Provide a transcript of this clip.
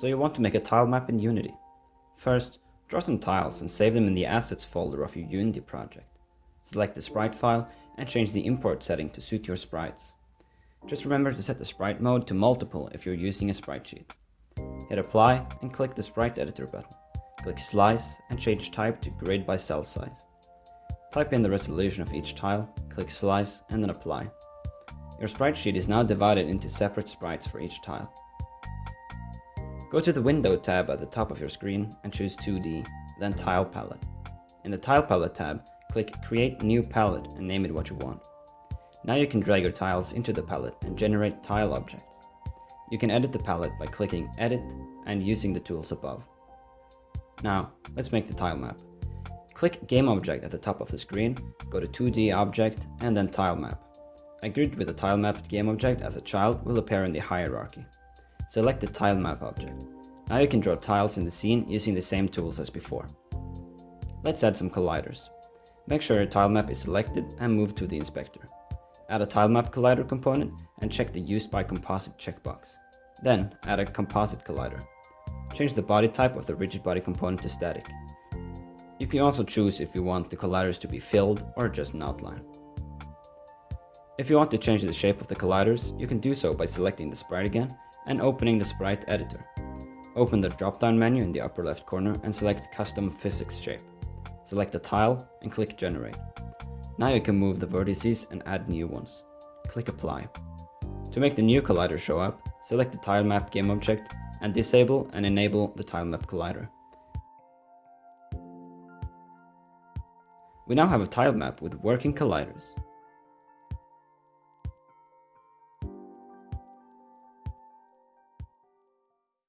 So you want to make a tile map in Unity. First, draw some tiles and save them in the Assets folder of your Unity project. Select the sprite file and change the import setting to suit your sprites. Just remember to set the sprite mode to multiple if you're using a sprite sheet. Hit apply and click the sprite editor button. Click slice and change type to grid by cell size. Type in the resolution of each tile, click slice and then apply. Your sprite sheet is now divided into separate sprites for each tile. Go to the Window tab at the top of your screen and choose 2D, then Tile Palette. In the Tile Palette tab, click Create New Palette and name it what you want. Now you can drag your tiles into the palette and generate tile objects. You can edit the palette by clicking Edit and using the tools above. Now, let's make the tile map. Click gameobject at the top of the screen, go to 2D object and then tilemap. A grid with a tilemapped gameobject as a child will appear in the hierarchy. Select the tilemap object. Now you can draw tiles in the scene using the same tools as before. Let's add some colliders. Make sure your tilemap is selected and move to the inspector. Add a tilemap collider component and check the Used by Composite checkbox. Then add a composite collider. Change the body type of the rigid body component to static. You can also choose if you want the colliders to be filled or just an outline. If you want to change the shape of the colliders, you can do so by selecting the sprite again and opening the sprite editor. Open the drop-down menu in the upper left corner and select Custom Physics Shape. Select a tile and click Generate. Now you can move the vertices and add new ones. Click Apply. To make the new collider show up, select the tilemap gameobject and disable and enable the tilemap collider. We now have a tile map with working colliders.